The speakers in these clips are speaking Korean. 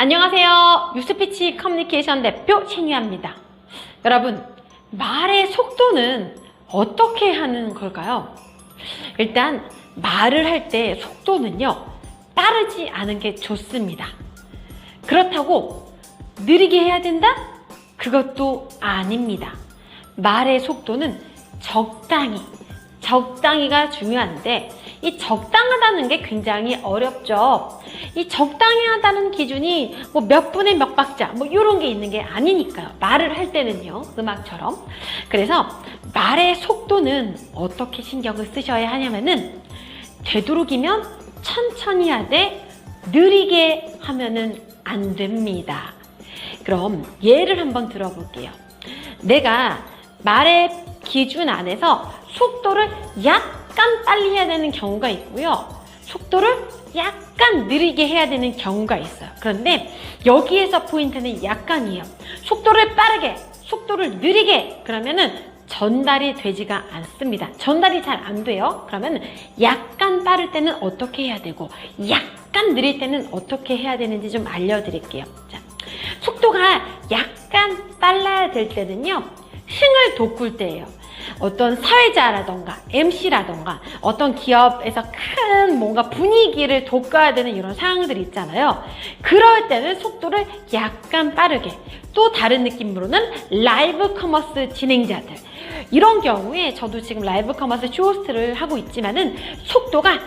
안녕하세요. 뉴스피치 커뮤니케이션 대표 신유아입니다. 여러분, 말의 속도는 어떻게 하는 걸까요? 일단 말을 할 때 속도는요, 빠르지 않은 게 좋습니다. 그렇다고 느리게 해야 된다? 그것도 아닙니다. 말의 속도는 적당히가 중요한데, 이 적당하다는 게 굉장히 어렵죠. 이 적당히 하다는 기준이 뭐 몇 분의 몇 박자 뭐 이런 게 있는 게 아니니까요. 말을 할 때는요, 음악처럼. 그래서 말의 속도는 어떻게 신경을 쓰셔야 하냐면은, 되도록이면 천천히 하되 느리게 하면은 안 됩니다. 그럼 예를 한번 들어볼게요. 내가 말의 기준 안에서 속도를 약간 빨리 해야 되는 경우가 있고요, 속도를 약간 느리게 해야 되는 경우가 있어요. 그런데 여기에서 포인트는 약간이에요. 속도를 빠르게, 속도를 느리게, 그러면은 전달이 되지가 않습니다. 전달이 잘 안 돼요. 그러면 약간 빠를 때는 어떻게 해야 되고, 약간 느릴 때는 어떻게 해야 되는지 좀 알려드릴게요. 자, 속도가 약간 빨라야 될 때는요, 흥을 돋굴 때예요. 어떤 사회자라던가 MC라던가 어떤 기업에서 큰 뭔가 분위기를 돋궈야 되는 이런 상황들이 있잖아요. 그럴 때는 속도를 약간 빠르게, 또 다른 느낌으로는 라이브 커머스 진행자들, 이런 경우에 저도 지금 라이브 커머스 쇼호스트를 하고 있지만은 속도가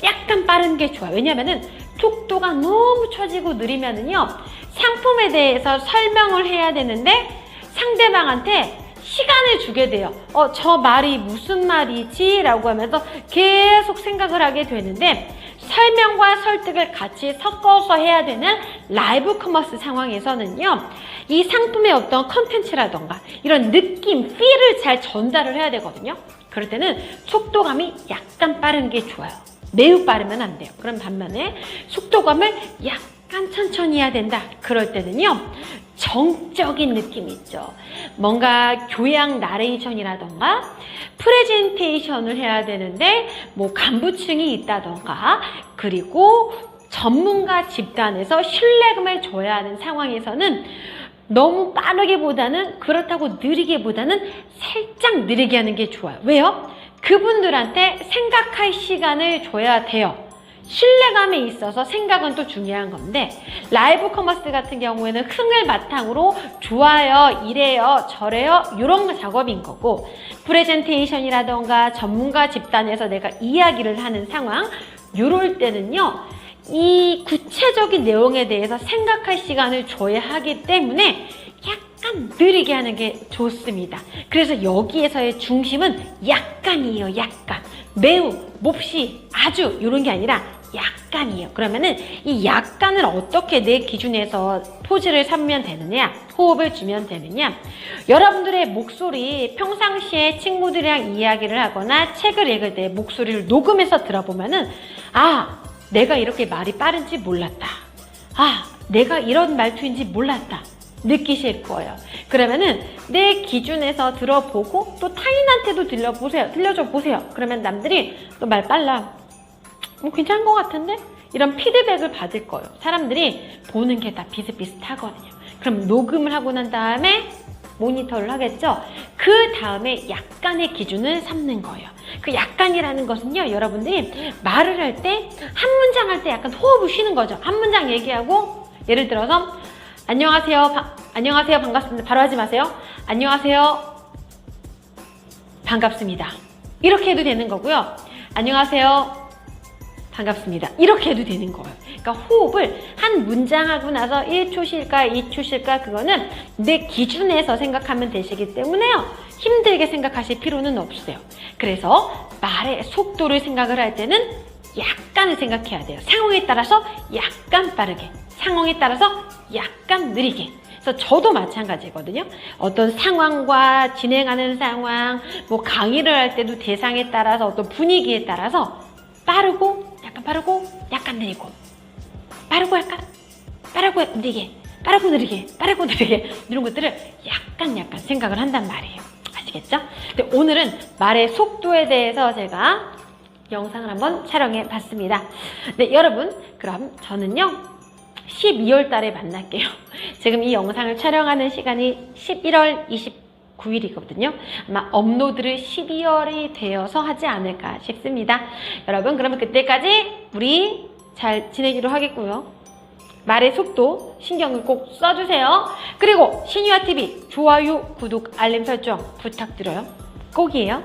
약간 빠른 게 좋아요. 왜냐면은 속도가 너무 처지고 느리면은요, 상품에 대해서 설명을 해야 되는데 상대방한테 시간을 주게 돼요. 저 말이 무슨 말이지? 라고 하면서 계속 생각을 하게 되는데, 설명과 설득을 같이 섞어서 해야 되는 라이브 커머스 상황에서는요, 이 상품의 어떤 컨텐츠라던가 이런 느낌, 필을 잘 전달을 해야 되거든요. 그럴 때는 속도감이 약간 빠른 게 좋아요. 매우 빠르면 안 돼요. 그럼 반면에 속도감을 약간 천천히 해야 된다. 그럴 때는요, 정적인 느낌이 있죠. 뭔가 교양 나레이션이라던가 프레젠테이션을 해야 되는데 뭐 간부층이 있다던가, 그리고 전문가 집단에서 신뢰감을 줘야 하는 상황에서는 너무 빠르게보다는, 그렇다고 느리게보다는 살짝 느리게 하는 게 좋아요. 왜요? 그분들한테 생각할 시간을 줘야 돼요. 신뢰감에 있어서 생각은 또 중요한 건데, 라이브 커머스 같은 경우에는 흥을 바탕으로 좋아요, 이래요, 저래요, 이런 작업인 거고, 프레젠테이션이라던가 전문가 집단에서 내가 이야기를 하는 상황, 이럴 때는요, 이 구체적인 내용에 대해서 생각할 시간을 줘야 하기 때문에 약간 느리게 하는 게 좋습니다. 그래서 여기에서의 중심은 약간이에요. 약간. 매우, 몹시, 아주 이런 게 아니라 약간이에요. 그러면은 이 약간을 어떻게 내 기준에서 포즈를 삼으면 되느냐, 호흡을 주면 되느냐, 여러분들의 목소리, 평상시에 친구들이랑 이야기를 하거나 책을 읽을 때 목소리를 녹음해서 들어보면은, 아, 내가 이렇게 말이 빠른지 몰랐다. 아, 내가 이런 말투인지 몰랐다. 느끼실 거예요. 그러면은 내 기준에서 들어보고 또 타인한테도 들려줘 보세요. 그러면 남들이 너 말 빨라, 괜찮은 것 같은데? 이런 피드백을 받을 거예요. 사람들이 보는 게 다 비슷비슷하거든요. 그럼 녹음을 하고 난 다음에 모니터를 하겠죠? 그 다음에 약간의 기준을 삼는 거예요. 그 약간이라는 것은요, 여러분들이 말을 할 때, 한 문장 할 때 약간 호흡을 쉬는 거죠. 한 문장 얘기하고, 예를 들어서 안녕하세요, 안녕하세요, 반갑습니다. 바로 하지 마세요. 안녕하세요, 반갑습니다. 이렇게 해도 되는 거고요. 안녕하세요, 반갑습니다. 이렇게 해도 되는 거예요. 그러니까 호흡을 한 문장 하고 나서 1초 쉴까 2초 쉴까, 그거는 내 기준에서 생각하면 되시기 때문에요, 힘들게 생각하실 필요는 없어요. 그래서 말의 속도를 생각을 할 때는 약간을 생각해야 돼요. 상황에 따라서 약간 빠르게, 상황에 따라서 약간 느리게. 그래서 저도 마찬가지거든요. 어떤 상황과 진행하는 상황, 뭐 강의를 할 때도 대상에 따라서 어떤 분위기에 따라서 빠르고 약간 빠르고 약간 느리고, 빠르고 약간 빠르고 느리게, 빠르고 느리게, 빠르고 느리게, 이런 것들을 약간 생각을 한단 말이에요. 아시겠죠? 근데 오늘은 말의 속도에 대해서 제가 영상을 한번 촬영해 봤습니다. 네, 여러분, 그럼 저는요, 12월 달에 만날게요. 지금 이 영상을 촬영하는 시간이 11월 29일이거든요. 아마 업로드를 12월이 되어서 하지 않을까 싶습니다. 여러분, 그러면 그때까지 우리 잘 지내기로 하겠고요. 말의 속도 신경을 꼭 써주세요. 그리고 신유아TV 좋아요, 구독, 알림 설정 부탁드려요. 꼭이에요.